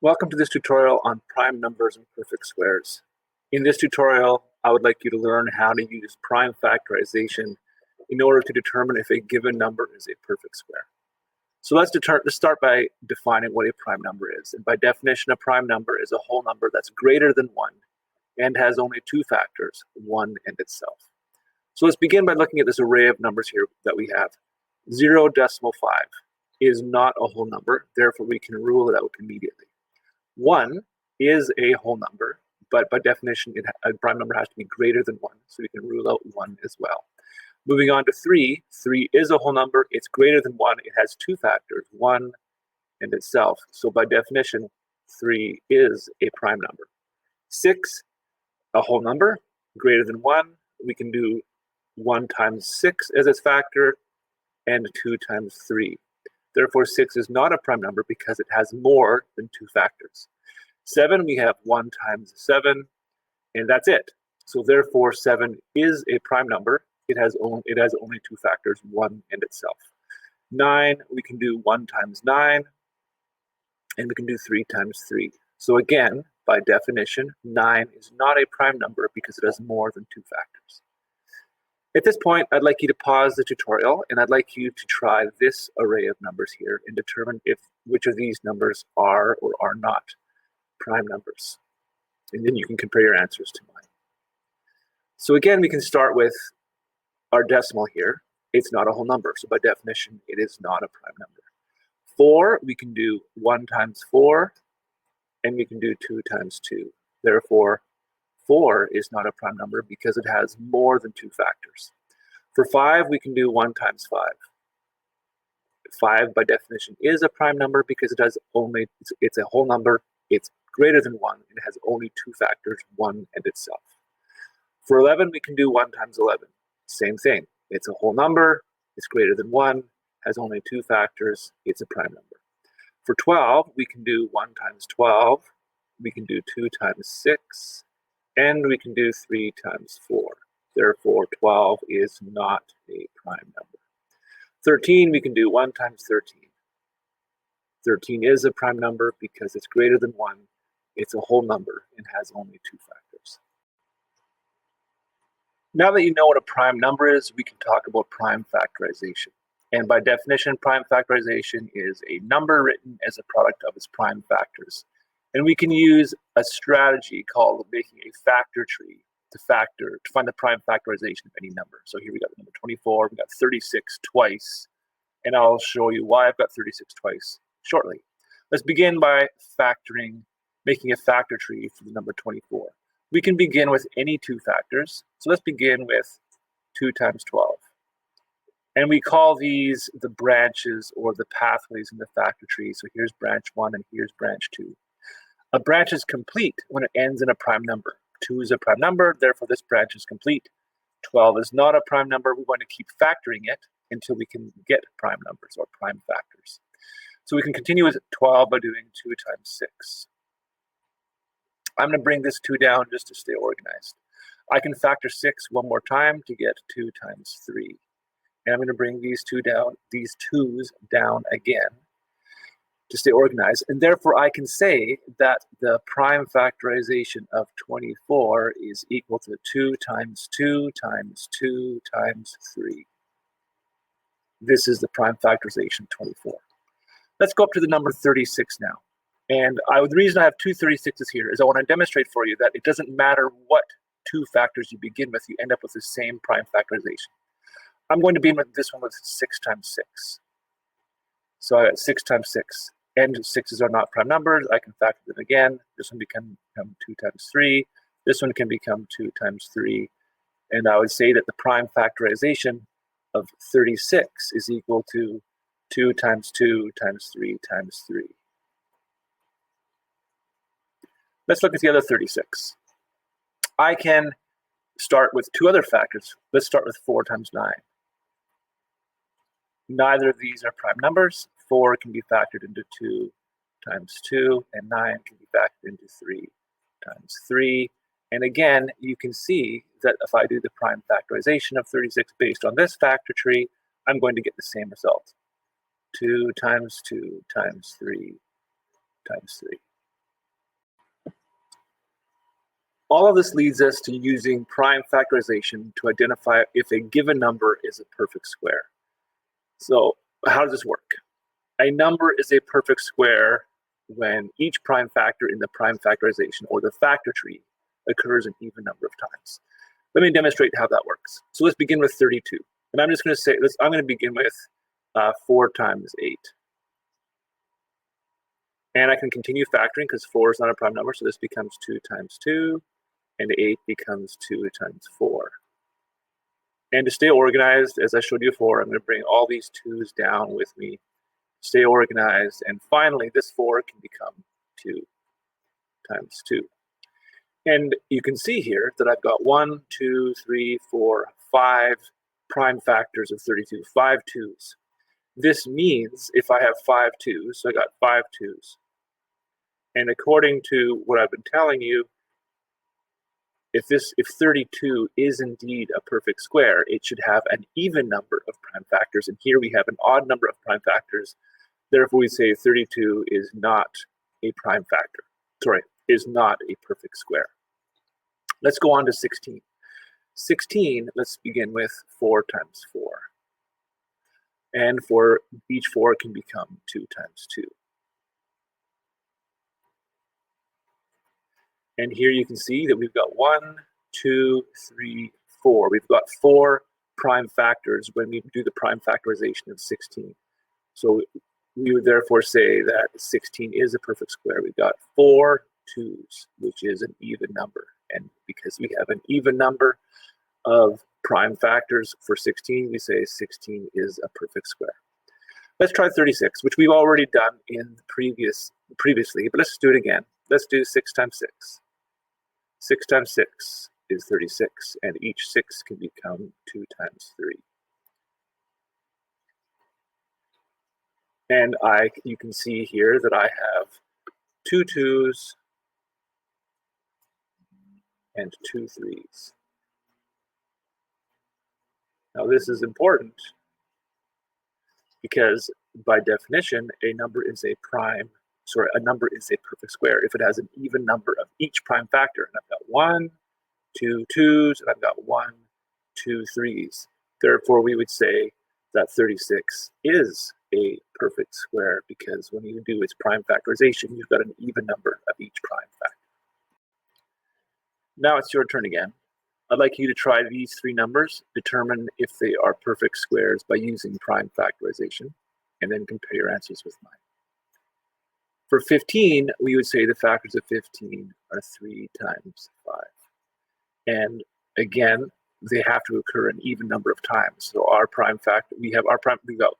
Welcome to this tutorial on prime numbers and perfect squares. In this tutorial, I would like you to learn how to use prime factorization in order to determine if a given number is a perfect square. So let's start by defining what a prime number is. And by definition, a prime number is a whole number that's greater than 1 and has only two factors, 1 and itself. So let's begin by looking at this array of numbers here that we have. 0.5 is not a whole number, therefore we can rule it out immediately. 1 is a whole number, but by definition, a prime number has to be greater than 1, so we can rule out 1 as well. Moving on to 3, 3 is a whole number, it's greater than 1, it has two factors, 1 and itself, so by definition, 3 is a prime number. 6, a whole number, greater than 1, we can do 1 times 6 as its factor, and 2 times 3. Therefore, 6 is not a prime number because it has more than two factors. 7, we have 1 times 7, and that's it. So therefore, 7 is a prime number. It has only two factors, 1 and itself. 9, we can do 1 times 9, and we can do 3 times 3. So again, by definition, 9 is not a prime number because it has more than two factors. At this point, I'd like you to pause the tutorial and I'd like you to try this array of numbers here and determine which of these numbers are or are not prime numbers. And then you can compare your answers to mine. So again, we can start with our decimal here. It's not a whole number, so by definition, it is not a prime number. 4, we can do 1 times 4, and we can do 2 times 2. Therefore, 4 is not a prime number because it has more than two factors. For 5, we can do 1 times 5. 5, by definition, is a prime number because it's a whole number, it's greater than 1, and it has only two factors, 1 and itself. For 11, we can do 1 times 11. Same thing, it's a whole number, it's greater than 1, has only two factors, it's a prime number. For 12, we can do 1 times 12, we can do 2 times 6, and we can do 3 times 4. Therefore, 12 is not a prime number. 13, we can do 1 times 13. 13 is a prime number because it's greater than 1, it's a whole number, and has only two factors. Now that you know what a prime number is, we can talk about prime factorization. And by definition, prime factorization is a number written as a product of its prime factors. And we can use a strategy called making a factor tree to find the prime factorization of any number. So here we got the number 24, we got 36 twice, and I'll show you why I've got 36 twice shortly. Let's begin by making a factor tree for the number 24. We can begin with any two factors. So let's begin with 2 times 12. And we call these the branches or the pathways in the factor tree. So here's branch 1 and here's branch 2. A branch is complete when it ends in a prime number. 2 is a prime number, therefore this branch is complete. 12 is not a prime number. We want to keep factoring it until we can get prime numbers or prime factors. So we can continue with 12 by doing 2 times 6. I'm going to bring this 2 down just to stay organized. I can factor 6 one more time to get 2 times 3. And I'm going to bring these 2's down again to stay organized. And therefore, I can say that the prime factorization of 24 is equal to 2 times 2 times 2 times 3. This is the prime factorization of 24. Let's go up to the number 36 now. And the reason I have two 36s here is I want to demonstrate for you that it doesn't matter what two factors you begin with, you end up with the same prime factorization. I'm going to begin with this one with 6 times 6. So I got 6 times 6. And 6's are not prime numbers. I can factor them again. This one can become 2 times 3. This one can become 2 times 3. And I would say that the prime factorization of 36 is equal to 2 times 2 times 3 times 3. Let's look at the other 36. I can start with two other factors. Let's start with 4 times 9. Neither of these are prime numbers. 4 can be factored into 2 times 2, and 9 can be factored into 3 times 3. And again, you can see that if I do the prime factorization of 36 based on this factor tree, I'm going to get the same result. 2 times 2 times 3 times 3. All of this leads us to using prime factorization to identify if a given number is a perfect square. So how does this work? A number is a perfect square when each prime factor in the prime factorization or the factor tree occurs an even number of times. Let me demonstrate how that works. So let's begin with 32. And I'm just going to say, I'm going to begin with 4 times 8. And I can continue factoring because 4 is not a prime number, so this becomes 2 times 2, and 8 becomes 2 times 4. And to stay organized, as I showed you before, I'm going to bring all these 2's down with me, stay organized, and finally this 4 can become 2 times 2. And you can see here that I've got 1, 2, 3, 4, 5 prime factors of 32, 5 2's. This means if I have 5 2's, so I got 5 2's. And according to what I've been telling you, if 32 is indeed a perfect square, it should have an even number of prime factors. And here we have an odd number of prime factors. Therefore, we say 32 is not a prime factor. Sorry, is not a perfect square. Let's go on to 16. 16, let's begin with 4 times 4. And for each 4 can become 2 times 2. And here you can see that we've got 1, 2, 3, 4. We've got 4 prime factors when we do the prime factorization of 16. So we would therefore say that 16 is a perfect square. We've got 4 2's, which is an even number. And because we have an even number of prime factors for 16, we say 16 is a perfect square. Let's try 36, which we've already done in previously, but let's do it again. Let's do 6 times 6. 6 times 6 is 36, and each 6 can become 2 times 3. And you can see here that I have 2 2's and 2 3's. Now this is important because by definition, a number is a perfect square if it has an even number of each prime factor. And I've got 1, 2 2's, and I've got 1, 2 3's. Therefore, we would say that 36 is a perfect square because when you do its prime factorization, you've got an even number of each prime factor. Now it's your turn again. I'd like you to try these 3 numbers, determine if they are perfect squares by using prime factorization, and then compare your answers with mine. For 15, we would say the factors of 15 are 3 times 5. And again, they have to occur an even number of times. So our prime factor, we've got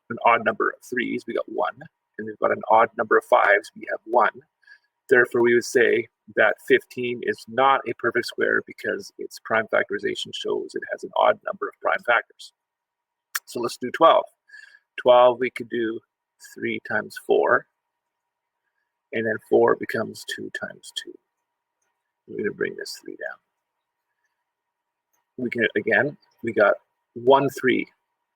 an odd number of 3's, we got 1, and we've got an odd number of 5's, we have 1. Therefore, we would say that 15 is not a perfect square because its prime factorization shows it has an odd number of prime factors. So let's do 12. 12, we could do 3 times 4, and then 4 becomes 2 times 2. We're going to bring this 3 down. We got 1 3,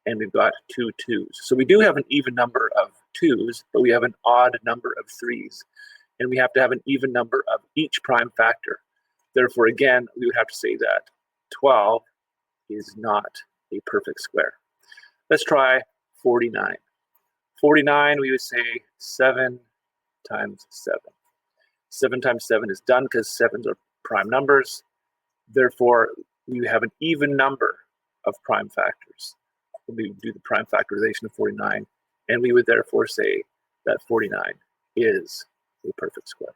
and we've got 2 2's. So we do have an even number of 2's, but we have an odd number of 3's. And we have to have an even number of each prime factor. Therefore, again, we would have to say that 12 is not a perfect square. Let's try 49. 49, we would say 7 times 7. 7 times 7 is done because 7's are prime numbers. Therefore, we have an even number of prime factors when we do the prime factorization of 49, and we would therefore say that 49 is a perfect square.